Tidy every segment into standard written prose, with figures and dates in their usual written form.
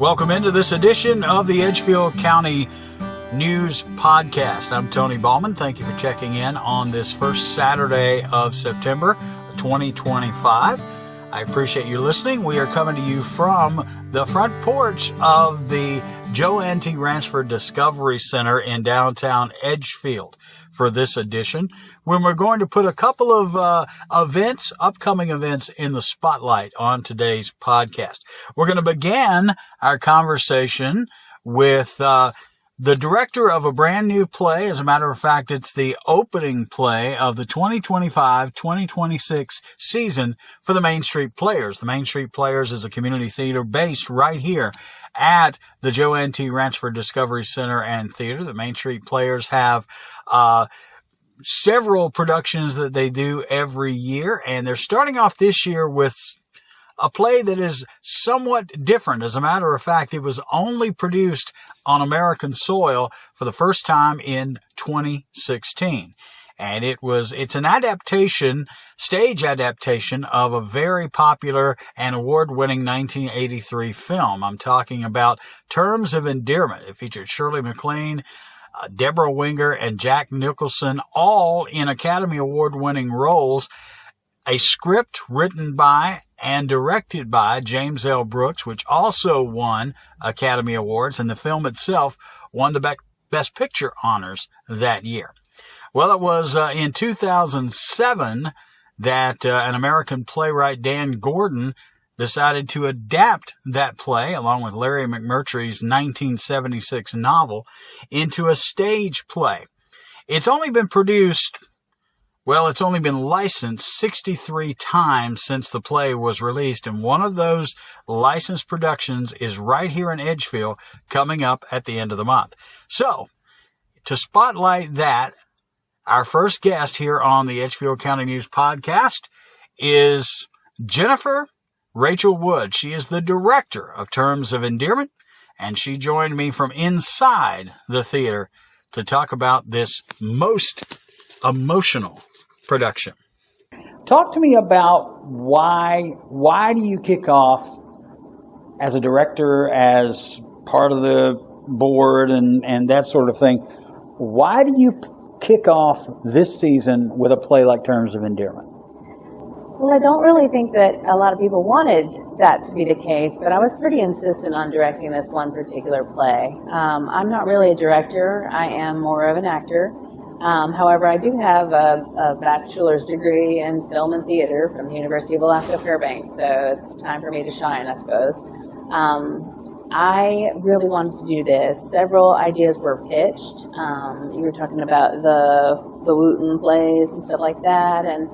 Welcome into this edition of the Edgefield County News Podcast. I'm Tony Ballman. Thank you for checking in on this first Saturday of September 2025. I appreciate you listening. We are coming to you from the front porch of the Joanne T. Ransford Discovery Center in downtown Edgefield for this edition, when we're going to put a couple of upcoming events in the spotlight on today's podcast. We're going to begin our conversation with the director of a brand new play. As a matter of fact, it's the opening play of the 2025-2026 season for the Main Street Players. The Main Street Players is a community theater based right here at the Joanne T. Ransford Discovery Center and Theater. The Main Street Players have several productions that they do every year, and they're starting off this year with a play that is somewhat different. As a matter of fact, it was only produced on American soil for the first time in 2016. And it's an adaptation, stage adaptation of a very popular and award-winning 1983 film. I'm talking about Terms of Endearment. It featured Shirley MacLaine, Deborah Winger, and Jack Nicholson, all in Academy Award-winning roles. A script written by and directed by James L. Brooks, which also won Academy Awards, and the film itself won the Best Picture honors that year. Well, it was in 2007 that an American playwright, Dan Gordon, decided to adapt that play, along with Larry McMurtry's 1976 novel, into a stage play. It's only been licensed 63 times since the play was released, and one of those licensed productions is right here in Edgefield coming up at the end of the month. So, to spotlight that, our first guest here on the Edgefield County News Podcast is Jennifer Rachel Wood. She is the director of Terms of Endearment, and she joined me from inside the theater to talk about this most emotional production. Talk to me about why do you kick off as a director, as part of the board and that sort of thing? Why do you kick off this season with a play like Terms of Endearment? Well, I don't really think that a lot of people wanted that to be the case, but I was pretty insistent on directing this one particular play. I'm not really a director. I am more of an actor. However, I do have a bachelor's degree in film and theater from the University of Alaska Fairbanks, so it's time for me to shine, I suppose. I really wanted to do this. Several ideas were pitched. You were talking about the Wooten plays and stuff like that, and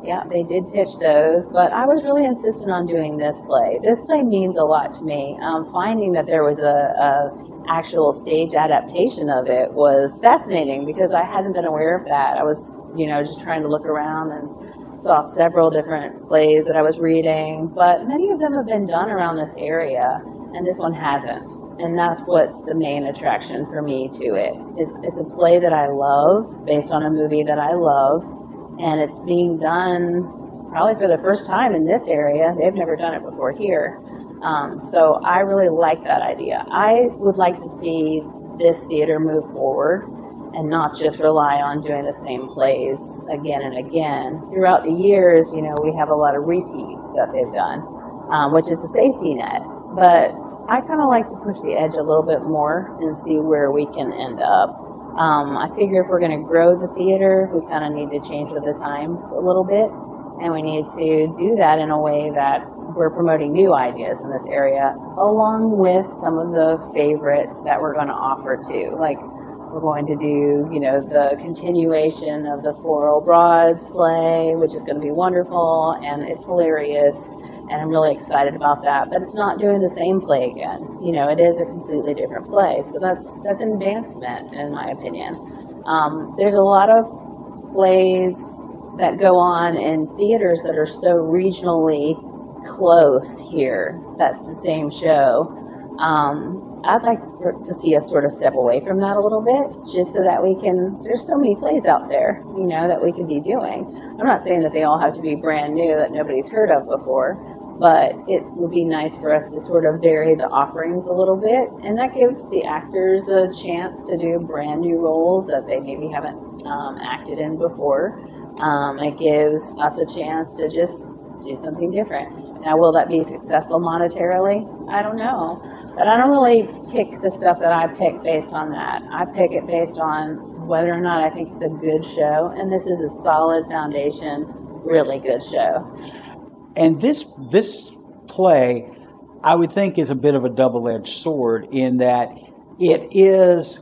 yeah, they did pitch those, but I was really insistent on doing this play. This play means a lot to me. Finding that there was a actual stage adaptation of it was fascinating because I hadn't been aware of that. I was, just trying to look around and saw several different plays that I was reading, but many of them have been done around this area, and this one hasn't. And that's what's the main attraction for me to it. It's a play that I love, based on a movie that I love, and it's being done probably for the first time in this area. They've never done it before here. So I really like that idea. I would like to see this theater move forward and not just rely on doing the same plays again and again. Throughout the years, we have a lot of repeats that they've done, which is a safety net. But I kind of like to push the edge a little bit more and see where we can end up. I figure if we're going to grow the theater, we kind of need to change with the times a little bit. And we need to do that in a way that we're promoting new ideas in this area, along with some of the favorites that we're going to offer too. Like, we're going to do, the continuation of the Four Old Broads play, which is going to be wonderful, and it's hilarious, and I'm really excited about that. But it's not doing the same play again. It is a completely different play, so that's an advancement, in my opinion. There's a lot of plays that go on in theaters that are so regionally close here. That's the same show. I'd like to see us sort of step away from that a little bit, just so that there's so many plays out there, that we could be doing. I'm not saying that they all have to be brand new that nobody's heard of before, but it would be nice for us to sort of vary the offerings a little bit, and that gives the actors a chance to do brand new roles that they maybe haven't acted in before. It gives us a chance to just do something different. Now, will that be successful monetarily? I don't know. But I don't really pick the stuff that I pick based on that. I pick it based on whether or not I think it's a good show, and this is a solid foundation, really good show. And this play, I would think, is a bit of a double-edged sword in that it is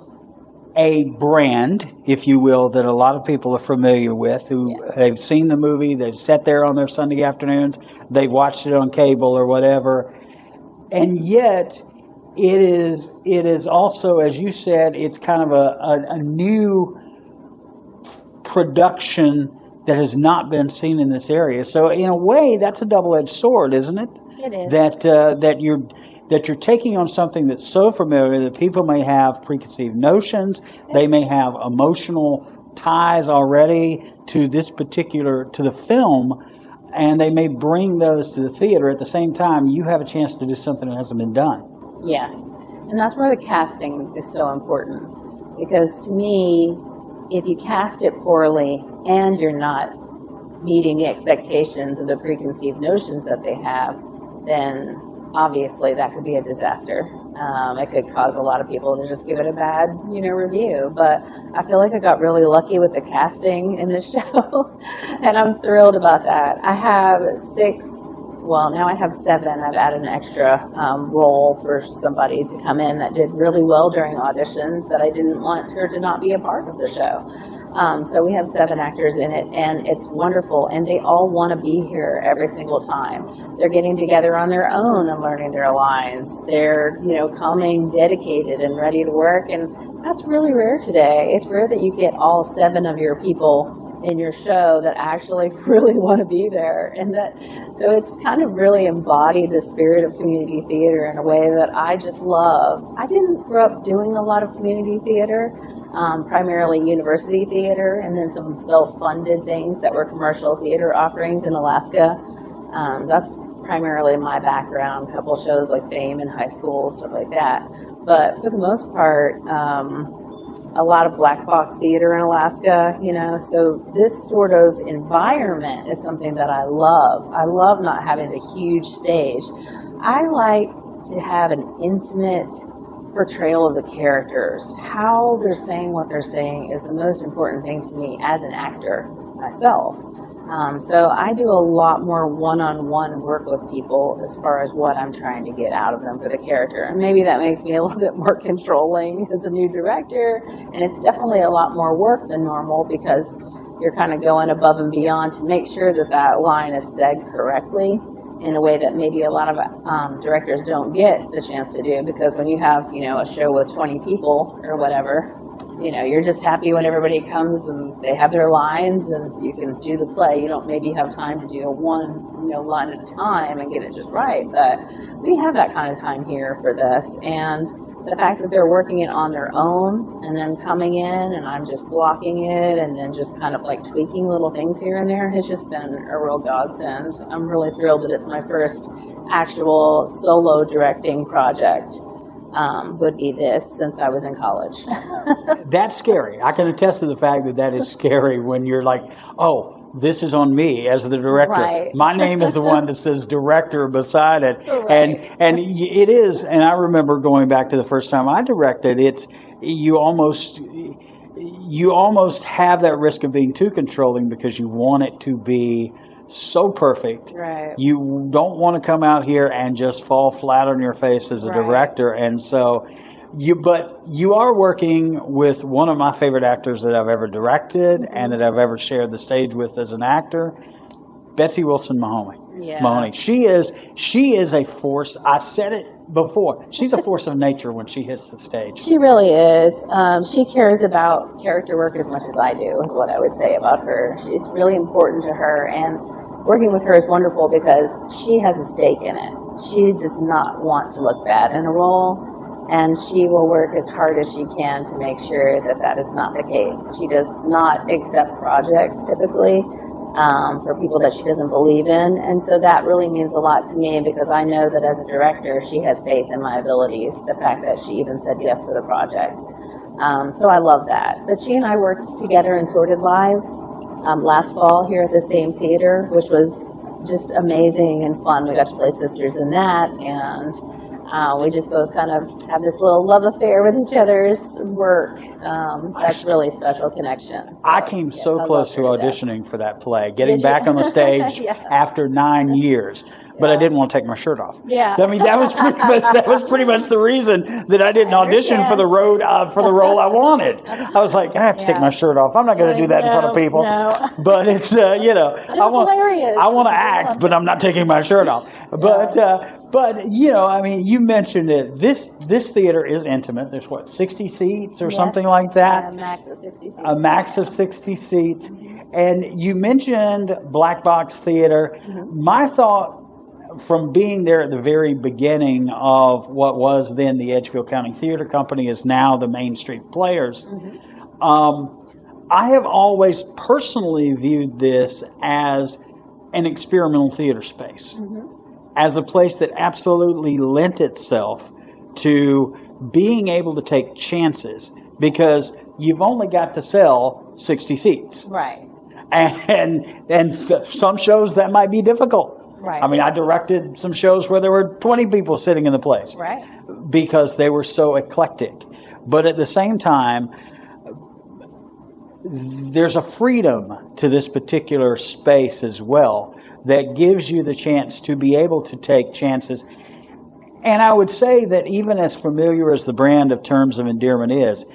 a brand, if you will, that a lot of people are familiar with, who Yes. they've seen the movie, they've sat there on their Sunday afternoons, they've watched it on cable or whatever, and yet it is also, as you said, it's kind of a new production that has not been seen in this area. So in a way, that's a double-edged sword, isn't it? It is. That you're taking on something that's so familiar that people may have preconceived notions, they may have emotional ties already to the film, and they may bring those to the theater. At the same time, you have a chance to do something that hasn't been done. Yes, and that's where the casting is so important, because to me, if you cast it poorly and you're not meeting the expectations of the preconceived notions that they have, then obviously that could be a disaster. It could cause a lot of people to just give it a bad, review. But I feel like I got really lucky with the casting in this show, and I'm thrilled about that. I have now I have 7. I've added an extra role for somebody to come in that did really well during auditions that I didn't want her to not be a part of the show. So we have 7 actors in it, and it's wonderful, and they all want to be here every single time. They're getting together on their own and learning their lines. They're, coming dedicated and ready to work, and that's really rare today. It's rare that you get all 7 of your people in your show that actually really want to be there, so it's kind of really embodied the spirit of community theater in a way that I just love. I didn't grow up doing a lot of community theater, primarily university theater, and then some self-funded things that were commercial theater offerings in Alaska. That's primarily my background, a couple shows like Fame in high school, stuff like that. But for the most part, a lot of black box theater in Alaska, so this sort of environment is something that I love. I love not having a huge stage. I like to have an intimate portrayal of the characters. How they're saying what they're saying is the most important thing to me as an actor myself. So I do a lot more one-on-one work with people as far as what I'm trying to get out of them for the character. And maybe that makes me a little bit more controlling as a new director. And it's definitely a lot more work than normal because you're kind of going above and beyond to make sure that that line is said correctly in a way that maybe a lot of directors don't get the chance to do, because when you have, a show with 20 people or whatever, you're just happy when everybody comes and they have their lines and you can do the play. You don't maybe have time to do one, line at a time and get it just right. But we have that kind of time here for this. And the fact that they're working it on their own and then coming in and I'm just blocking it and then just kind of like tweaking little things here and there has just been a real godsend. I'm really thrilled that it's my first actual solo directing project. Would be this since I was in college. That's scary. I can attest to the fact that is scary when you're like, oh, this is on me as the director. Right. My name is the one that says director beside it. Right. And it is, and I remember going back to the first time I directed, you almost have that risk of being too controlling because you want it to be so perfect. Right. You don't want to come out here and just fall flat on your face as a director. And so but you are working with one of my favorite actors that I've ever directed and that I've ever shared the stage with as an actor, Betsy Wilson Mahoney. Yeah. Mahoney. She is a force. I said it before. She's a force of nature when she hits the stage. She really is. She cares about character work as much as I do, is what I would say about her. It's really important to her, and working with her is wonderful because she has a stake in it. She does not want to look bad in a role, and she will work as hard as she can to make sure that that is not the case. She does not accept projects typically for people that she doesn't believe in. And so that really means a lot to me, because I know that as a director, she has faith in my abilities, the fact that she even said yes to the project. So I love that. But she and I worked together in Sordid Lives last fall here at the same theater, which was just amazing and fun. We got to play sisters in that, and we just both kind of have this little love affair with each other's work. That's really special connection. So, I came so close to auditioning for that play, getting back on the stage Yeah. after 9 years. But I didn't want to take my shirt off. Yeah. I mean, that was pretty much the reason that I didn't audition for the role I wanted. I was like, I have to take my shirt off. I'm not going to do that in front of people. No. But it's I want to act, but I'm not taking my shirt off. But I mean, you mentioned it. This theater is intimate. There's 60 seats or something like that. Yeah, a max of 60 seats. A max of 60 seats. And you mentioned Black Box Theater. Mm-hmm. My thought, from being there at the very beginning of what was then the Edgefield County Theater Company, is now the Main Street Players. Mm-hmm. I have always personally viewed this as an experimental theater space, as a place that absolutely lent itself to being able to take chances, because you've only got to sell 60 seats. Right. And some shows that might be difficult. Right. I mean, I directed some shows where there were 20 people sitting in the place. Right. Because they were so eclectic. But at the same time, there's a freedom to this particular space as well that gives you the chance to be able to take chances. And I would say that even as familiar as the brand of Terms of Endearment is,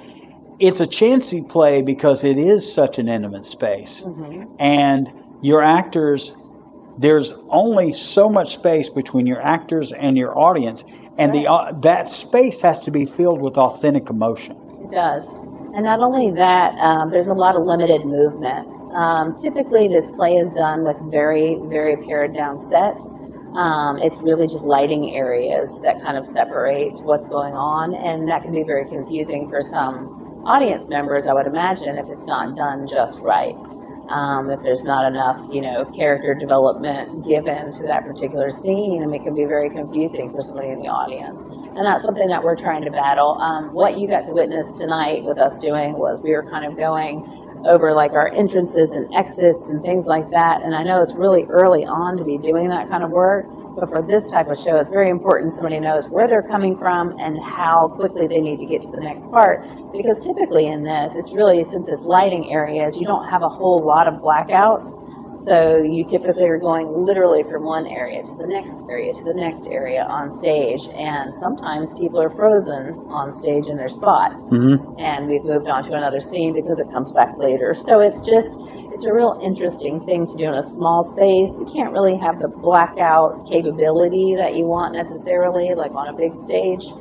it's a chancy play because it is such an intimate space. Mm-hmm. And your actors, there's only so much space between your actors and your audience, and that space has to be filled with authentic emotion. It does. And not only that, there's a lot of limited movement. Typically, this play is done with very, very pared down set. It's really just lighting areas that kind of separate what's going on, and that can be very confusing for some audience members, I would imagine, if it's not done just right. If there's not enough, character development given to that particular scene, and it can be very confusing for somebody in the audience. And that's something that we're trying to battle. What you got to witness tonight with us doing was we were kind of going over like our entrances and exits and things like that. And I know it's really early on to be doing that kind of work, but for this type of show, it's very important somebody knows where they're coming from and how quickly they need to get to the next part. Because typically in this, it's really, since it's lighting areas, you don't have a whole lot of blackouts. So you typically are going literally from one area to the next area to the next area on stage. And sometimes people are frozen on stage in their spot. Mm-hmm. And we've moved on to another scene because it comes back later. So it's a real interesting thing to do in a small space. You can't really have the blackout capability that you want necessarily, like on a big stage.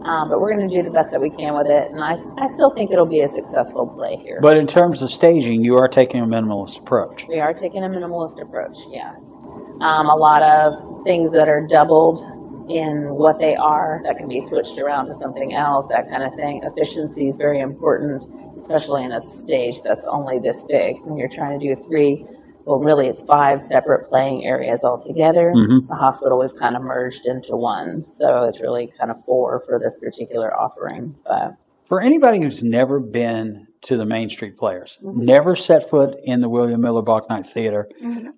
But we're going to do the best that we can with it, and I still think it'll be a successful play here. But in terms of staging, you are taking a minimalist approach. We are taking a minimalist approach, yes. A lot of things that are doubled in what they are, that can be switched around to something else, that kind of thing. Efficiency is very important, especially in a stage that's only this big. When you're trying to do really it's 5 separate playing areas altogether. Mm-hmm. The hospital we've kind of merged into one, so it's really kind of 4 for this particular offering. But for anybody who's never been to the Main Street Players, mm-hmm. never set foot in the William Miller Bachnight Theater, mm-hmm.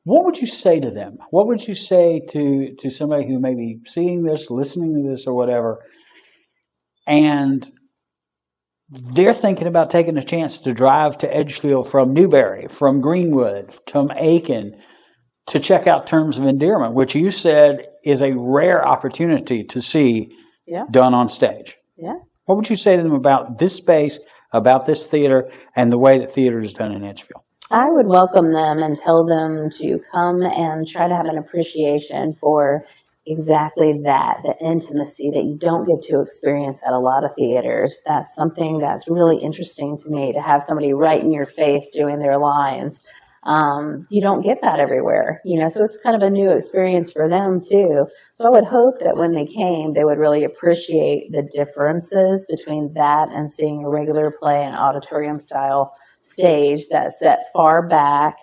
What would you say to them? What would you say to somebody who may be seeing this, listening to this, or whatever, and they're thinking about taking a chance to drive to Edgefield from Newberry, from Greenwood, from Aiken, to check out Terms of Endearment, which you said is a rare opportunity to see done on stage. Yeah. What would you say to them about this space, about this theater, and the way that theater is done in Edgefield? I would welcome them and tell them to come and try to have an appreciation for exactly that, the intimacy that you don't get to experience at a lot of theaters. That's something that's really interesting to me, to have somebody right in your face doing their lines. You don't get that everywhere, so it's kind of a new experience for them too. So I would hope that when they came, they would really appreciate the differences between that and seeing a regular play, an auditorium style stage that's set far back,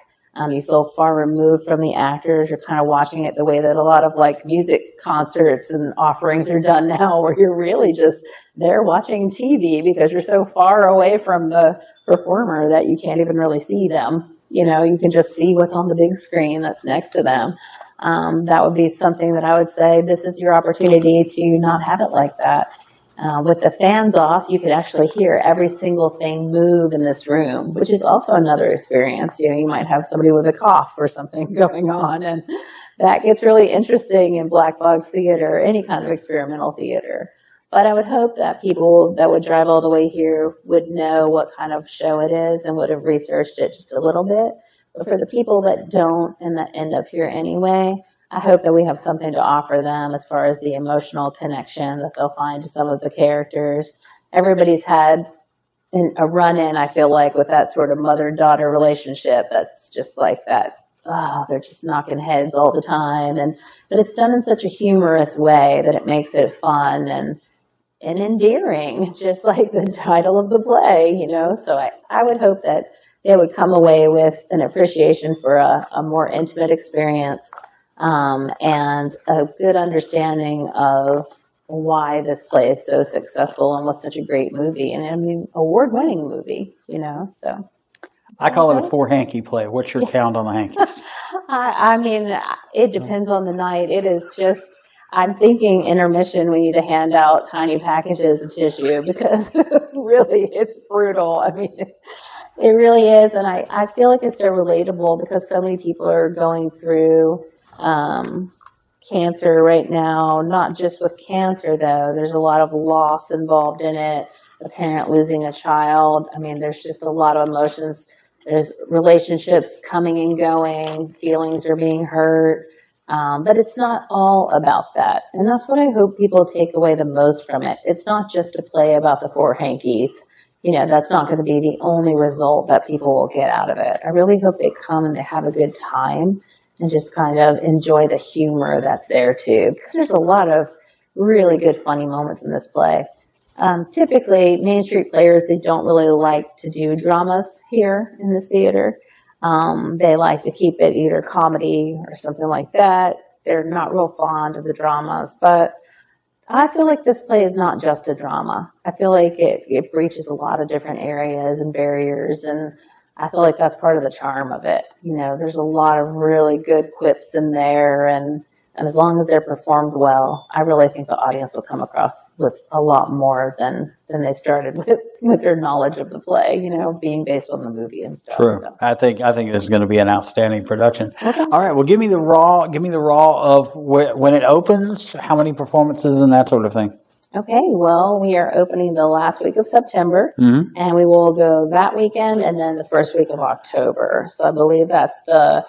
You feel far removed from the actors. You're kind of watching it the way that a lot of like music concerts and offerings are done now, where you're really just there watching TV because you're so far away from the performer that you can't even really see them. You know, you can just see what's on the big screen that's next to them. That would be something that I would say, this is your opportunity to not have it like that. With the fans off, you could actually hear every single thing move in this room, which is also another experience. You know, you might have somebody with a cough or something going on, and that gets really interesting in black box theater, any kind of experimental theater. But I would hope that people that would drive all the way here would know what kind of show it is and would have researched it just a little bit. But for the people that don't and that end up here anyway, I hope that we have something to offer them as far as the emotional connection that they'll find to some of the characters. Everybody's had a run-in, I feel like, with that sort of mother-daughter relationship that's just like that. Oh, they're just knocking heads all the time. But it's done in such a humorous way that it makes it fun and endearing, just like the title of the play, you know. So I would hope that they would come away with an appreciation for a more intimate experience, and a good understanding of why this play is so successful and was such a great movie, and I mean, award-winning movie, you know. So I call it a 4-hanky play. What's your count on the hankies? I mean, it depends on the night. It is just, I'm thinking intermission, we need to hand out tiny packages of tissue because really it's brutal. I mean, it really is. And I feel like it's so relatable because so many people are going through cancer right now, not just with cancer though. There's a lot of loss involved in it. A parent losing a child. I mean, there's just a lot of emotions. There's relationships coming and going. Feelings are being hurt. But it's not all about that. And that's what I hope people take away the most from it. It's not just a play about the 4 hankies. You know, that's not going to be the only result that people will get out of it. I really hope they come and they have a good time and just kind of enjoy the humor that's there too. Because there's a lot of really good funny moments in this play. Typically, Main Street players, they don't really like to do dramas here in this theater. They like to keep it either comedy or something like that. They're not real fond of the dramas, but I feel like this play is not just a drama. I feel like it breaches a lot of different areas and barriers, and I feel like that's part of the charm of it. You know, there's a lot of really good quips in there, and as long as they're performed well, I really think the audience will come across with a lot more than they started with their knowledge of the play, you know, being based on the movie and stuff. True. So. I think this is going to be an outstanding production. Okay. All right. Well, give me the raw of when it opens, how many performances and that sort of thing. Okay, well, we are opening the last week of September, and we will go that weekend and then the first week of October. So I believe that's the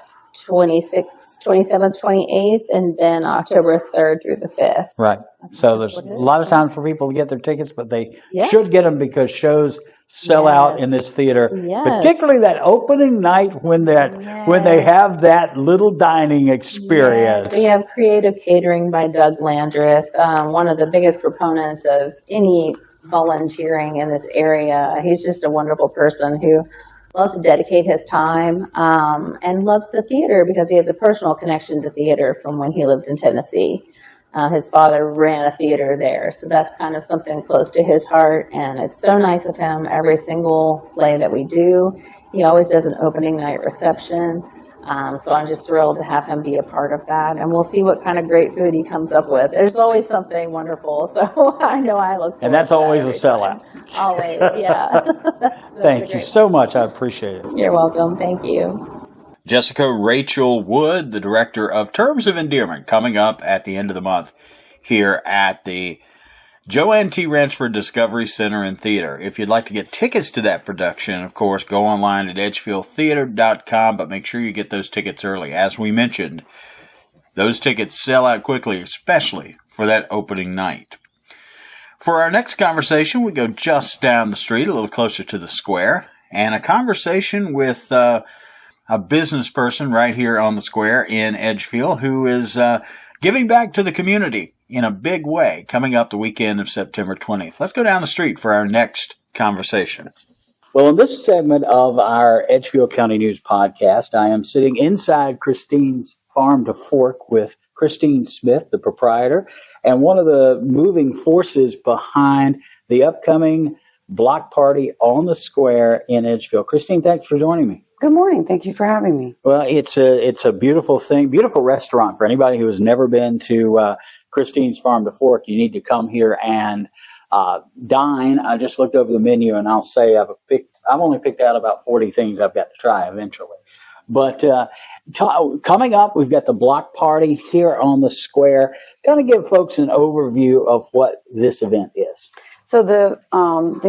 26th, 27th, 28th, and then October 3rd through the 5th. Right. So there's a lot of time for people to get their tickets, but they should get them because shows sell out in this theater, particularly that opening night when they have that little dining experience. Yes. We have creative catering by Doug Landreth, one of the biggest proponents of any volunteering in this area. He's just a wonderful person who loves to dedicate his time and loves the theater because he has a personal connection to theater from when he lived in Tennessee. His father ran a theater there, so that's kind of something close to his heart, and it's so nice of him. Every single play that we do, he always does an opening night reception, so I'm just thrilled to have him be a part of that, and we'll see what kind of great food he comes up with. There's always something wonderful, so I know I look forward and that's to always a time. sellout. Always, yeah. Thank you so much. I appreciate it. You're welcome. Thank you. Jessica Rachel Wood, the director of Terms of Endearment, coming up at the end of the month here at the Joanne T. Ransford Discovery Center and Theater. If you'd like to get tickets to that production, of course, go online at edgefieldtheater.com, but make sure you get those tickets early. As we mentioned, those tickets sell out quickly, especially for that opening night. For our next conversation, we go just down the street, a little closer to the square, and a conversation with a business person right here on the square in Edgefield who is giving back to the community in a big way coming up the weekend of September 20th. Let's go down the street for our next conversation. Well, in this segment of our Edgefield County News podcast, I am sitting inside Christine's Farm to Fork with Christine Smith, the proprietor, and one of the moving forces behind the upcoming block party on the square in Edgefield. Christine, thanks for joining me. Good morning. Thank you for having me. Well, it's a beautiful thing, beautiful restaurant. For anybody who has never been to Christine's Farm to Fork, you need to come here and dine. I just looked over the menu, and I'll say I've only picked out about 40 things I've got to try eventually. But coming up, we've got the block party here on the square. Kind of give folks an overview of what this event is. So the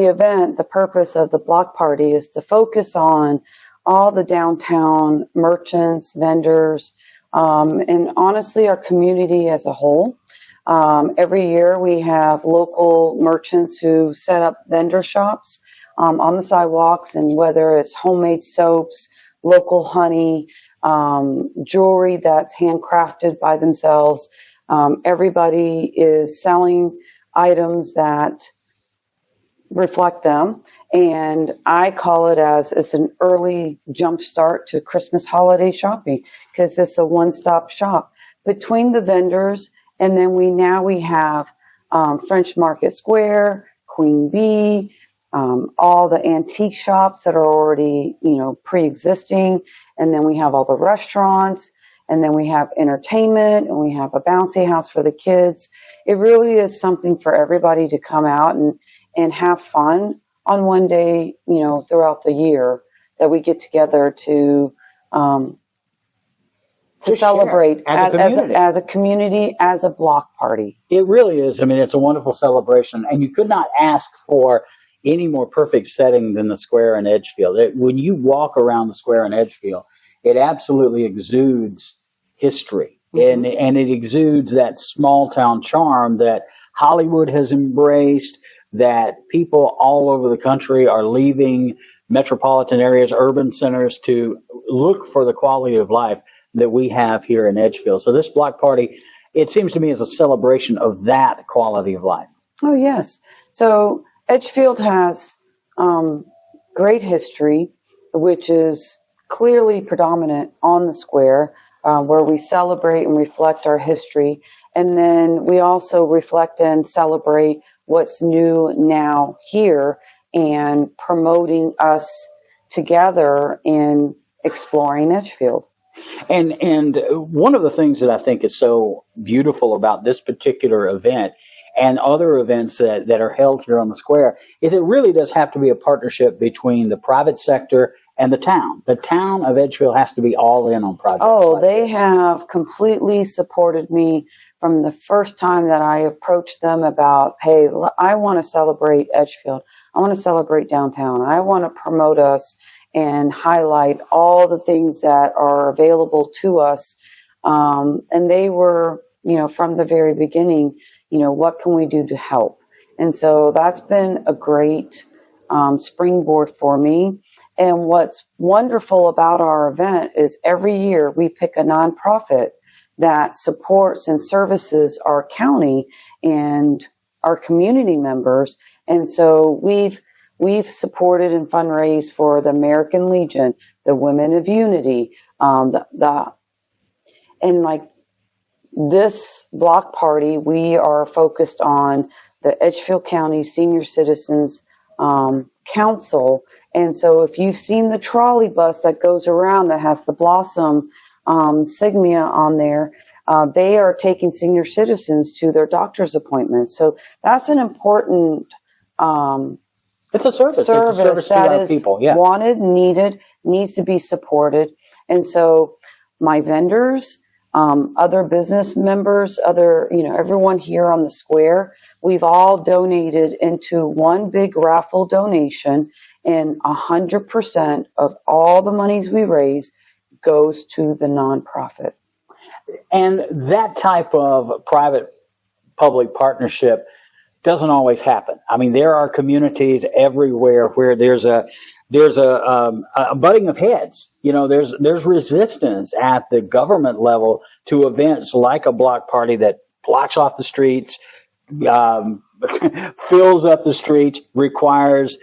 event, the purpose of the block party is to focus on all the downtown merchants, vendors, and honestly, our community as a whole. Every year we have local merchants who set up vendor shops on the sidewalks, and whether it's homemade soaps, local honey, jewelry that's handcrafted by themselves, everybody is selling items that reflect them. And I call it as it's an early jump start to Christmas holiday shopping, because it's a one-stop shop between the vendors. And then we have French Market Square, Queen Bee, all the antique shops that are already, pre-existing. And then we have all the restaurants, and then we have entertainment, and we have a bouncy house for the kids. It really is something for everybody to come out and have fun on one day, throughout the year that we get together to celebrate as a community, as a block party. It really is. I mean, it's a wonderful celebration, and you could not ask for any more perfect setting than the square in Edgefield. When you walk around the square in Edgefield, it absolutely exudes history, and it exudes that small town charm that Hollywood has embraced, that people all over the country are leaving metropolitan areas, urban centers to look for the quality of life that we have here in Edgefield. So this block party, it seems to me, is a celebration of that quality of life. Oh, yes. So Edgefield has great history, which is clearly predominant on the square, where we celebrate and reflect our history. And then we also reflect and celebrate what's new now here and promoting us together in exploring Edgefield. And one of the things that I think is so beautiful about this particular event and other events that are held here on the square is it really does have to be a partnership between the private sector and the town. The town of Edgefield has to be all in on projects. Oh, they have completely supported me from the first time that I approached them about, hey, I want to celebrate Edgefield. I want to celebrate downtown. I want to promote us and highlight all the things that are available to us. And they were, from the very beginning, what can we do to help? And so that's been a great springboard for me. And what's wonderful about our event is every year we pick a nonprofit that supports and services our county and our community members. And so we've supported and fundraised for the American Legion, the Women of Unity, and like this block party, we are focused on the Edgefield County Senior Citizens Council. And so if you've seen the trolley bus that goes around that has the Blossom Signia on there, they are taking senior citizens to their doctor's appointments. So that's an important it's a service. It's a service that to our is people. Yeah. Wanted, needed, needs to be supported. And so my vendors, other business members, everyone here on the square, we've all donated into one big raffle donation, and 100% of all the monies we raise goes to the nonprofit. And that type of private-public partnership doesn't always happen. I mean, there are communities everywhere where there's a butting of heads. There's resistance at the government level to events like a block party that blocks off the streets, fills up the streets, requires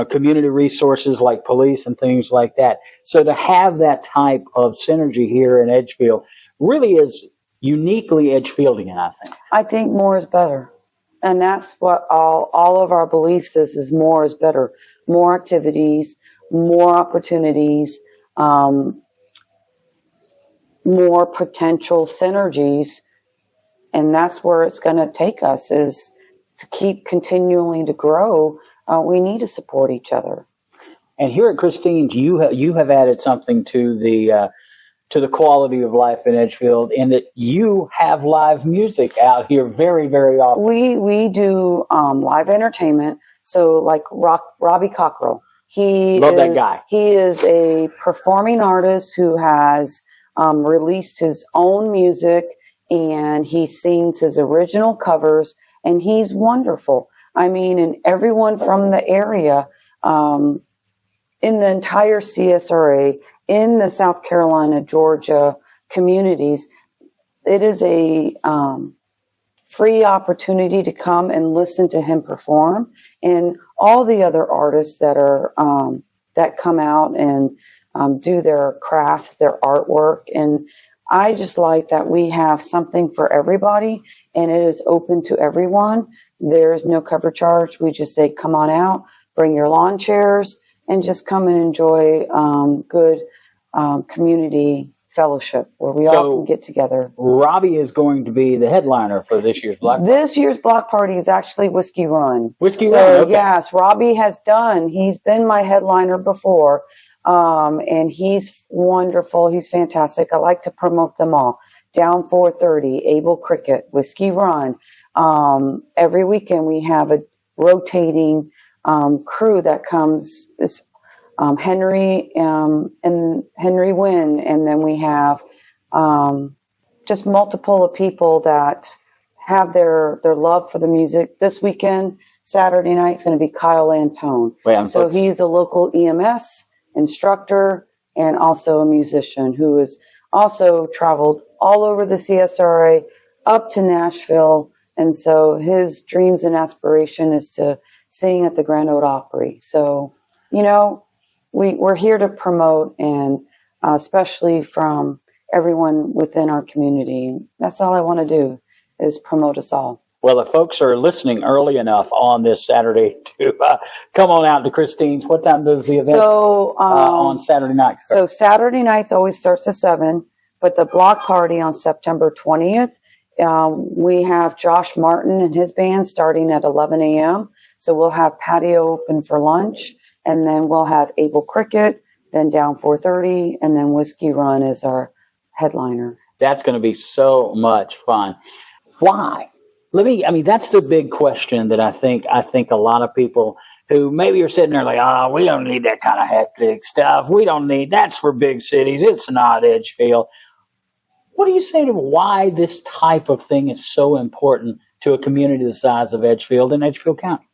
community resources like police and things like that. So to have that type of synergy here in Edgefield really is uniquely Edgefieldian, I think. I think more is better. And that's what all of our beliefs is more is better. More activities, more opportunities, more potential synergies. And that's where it's going to take us, is to keep continuing to grow. We need to support each other. And here at Christine's, you have added something to the quality of life in Edgefield, in that you have live music out here very, very often. We do live entertainment. So like Robbie Cockrell. That guy. He is a performing artist who has released his own music, and he sings his original covers, and he's wonderful. I mean, and everyone from the area, in the entire CSRA, in the South Carolina, Georgia communities, it is a free opportunity to come and listen to him perform, and all the other artists that are that come out and do their crafts, their artwork. And I just like that we have something for everybody, and it is open to everyone. There's no cover charge. We just say, come on out, bring your lawn chairs, and just come and enjoy good community fellowship where we all can get together. Robbie is going to be the headliner for this year's block party. This year's block party is actually Whiskey Run. Run, okay. Yes, Robbie he's been my headliner before, and he's wonderful. He's fantastic. I like to promote them all. Down 430, Able Cricket, Whiskey Run. Every weekend we have a rotating crew that comes. Henry and Henry Wynn, and then we have just multiple of people that have their love for the music. This weekend, Saturday night, is going to be Kyle Antone. So he's a local EMS instructor and also a musician who has also traveled all over the CSRA up to Nashville, and so his dreams and aspiration is to sing at the Grand Ole Opry. So, we're here to promote, and especially from everyone within our community. That's all I want to do, is promote us all. Well, if folks are listening early enough on this Saturday to come on out to Christine's, what time does the event on Saturday night? So Saturday nights always starts at 7, but the block party on September 20th, we have Josh Martin and his band starting at 11 a.m. So we'll have patio open for lunch. And then we'll have Able Cricket, then Down 430, and then Whiskey Run is our headliner. That's going to be so much fun. Why? That's the big question that I think a lot of people who maybe are sitting there like, we don't need that kind of hectic stuff. That's for big cities. It's not Edgefield. What do you say to why this type of thing is so important to a community the size of Edgefield and Edgefield County?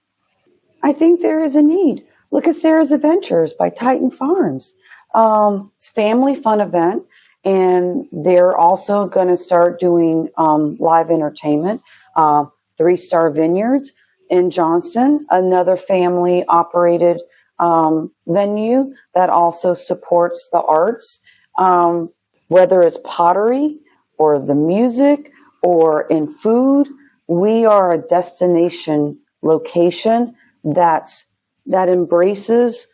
I think there is a need. Look at Sarah's Adventures by Titan Farms. It's a family fun event, and they're also going to start doing live entertainment. 3 Star Vineyards in Johnston, another family-operated venue that also supports the arts, whether it's pottery or the music or in food. We are a destination location that embraces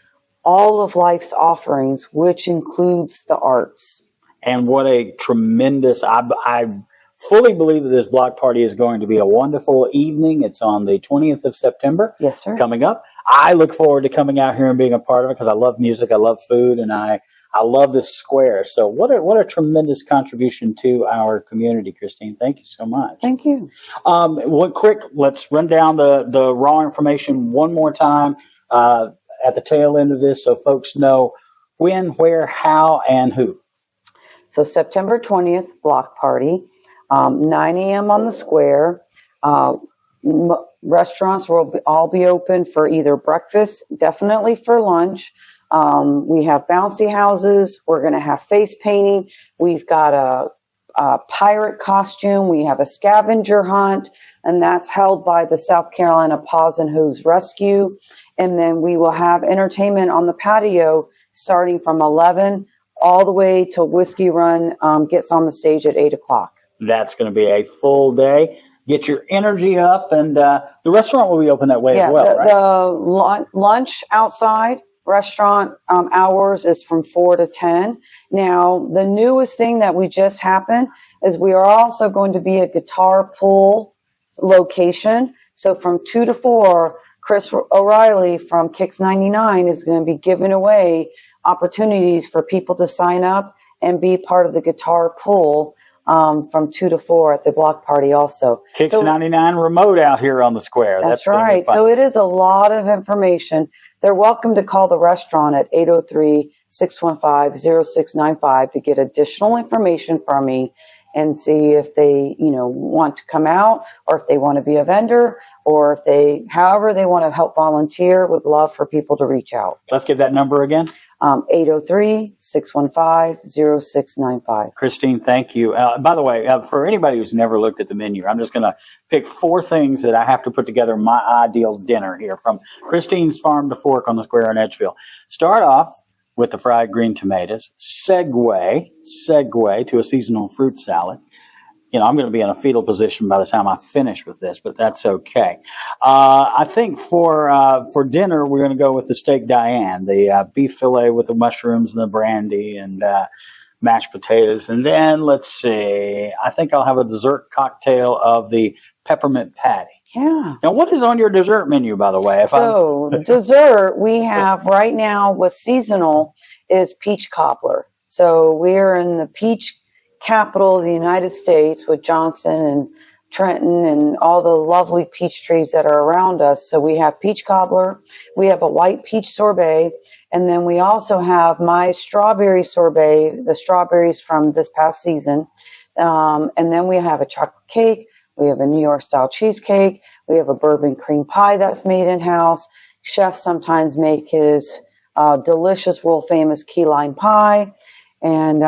all of life's offerings, which includes the arts. And what a tremendous, I fully believe that this block party is going to be a wonderful evening. It's on the 20th of September. Yes, sir. Coming up. I look forward to coming out here and being a part of it because I love music, I love food, and I love this square. So what a tremendous contribution to our community, Christine. Thank you so much. Thank you. Let's run down the raw information one more time at the tail end of this so folks know when, where, how, and who. So September 20th, block party, 9 a.m. on the square. Restaurants will all be open for either breakfast, definitely for lunch. We have bouncy houses. We're going to have face painting. We've got pirate costume. We have a scavenger hunt, and that's held by the South Carolina Paws and Hooves Rescue. And then we will have entertainment on the patio starting from 11 all the way till Whiskey Run gets on the stage at 8 o'clock. That's going to be a full day. Get your energy up, and the restaurant will be open that way as well, right? The lunch outside restaurant hours is from 4 to 10. Now, the newest thing that we just happened is we are also going to be a guitar pool location. So from 2 to 4, Chris O'Reilly from Kicks 99 is going to be giving away opportunities for people to sign up and be part of the guitar pool from 2 to 4 at the block party also. Kicks 99 remote out here on the square. That's right. So it is a lot of information. They're welcome to call the restaurant at 803-615-0695 to get additional information from me and see if they, want to come out, or if they want to be a vendor, or if they, however they want to help volunteer. Would love for people to reach out. Let's give that number again. 803-615-0695. Christine, thank you. By the way, for anybody who's never looked at the menu, I'm just going to pick 4 things that I have to put together my ideal dinner here from Christine's Farm to Fork on the square in Edgefield. Start off with the fried green tomatoes, segue to a seasonal fruit salad. I'm going to be in a fetal position by the time I finish with this, but that's okay. I think for dinner, we're going to go with the steak Diane, the beef fillet with the mushrooms and the brandy and mashed potatoes. And then, let's see, I think I'll have a dessert cocktail of the peppermint patty. Yeah. Now, what is on your dessert menu, by the way? Dessert we have right now with seasonal is peach cobbler. So we're in the peach capital of the United States with Johnson and Trenton and all the lovely peach trees that are around us. So we have peach cobbler, we have a white peach sorbet, and then we also have my strawberry sorbet, the strawberries from this past season. And then we have a chocolate cake, we have a New York style cheesecake, we have a bourbon cream pie that's made in-house. Chefs sometimes make his delicious world famous key lime pie. And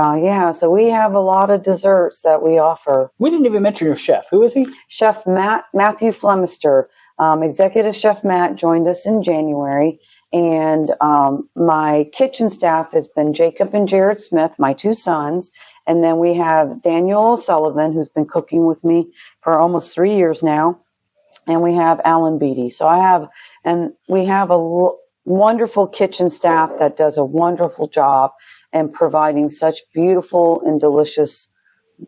so we have a lot of desserts that we offer. We didn't even mention your chef. Who is he? Chef Matthew Flemister. Executive Chef Matt joined us in January. And my kitchen staff has been Jacob and Jared Smith, my 2 sons. And then we have Daniel Sullivan, who's been cooking with me for almost 3 years now. And we have Alan Beatty. So we have a wonderful kitchen staff that does a wonderful job and providing such beautiful and delicious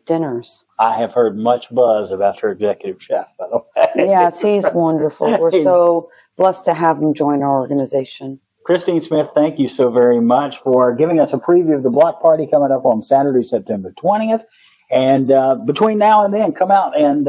dinners. I have heard much buzz about your executive chef, by the way. Yes, he's wonderful. We're so blessed to have him join our organization. Christine Smith, thank you so very much for giving us a preview of the block party coming up on Saturday, September 20th. And between now and then, come out and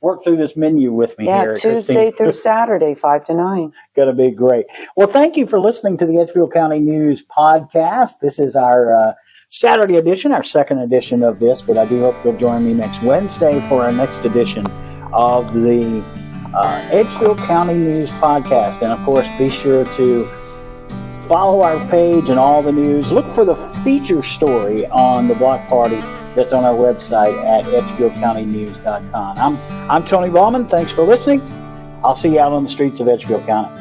work through this menu with me here, Tuesday Christine. through Saturday, 5 to 9. Going to be great. Well, thank you for listening to the Edgefield County News podcast. This is our Saturday edition, our second edition of this, but I do hope you'll join me next Wednesday for our next edition of the Edgefield County News podcast. And, of course, be sure to follow our page and all the news. Look for the feature story on the block party that's on our website at edgefieldcountynews.com. I'm Tony Ballman. Thanks for listening. I'll see you out on the streets of Edgefield County.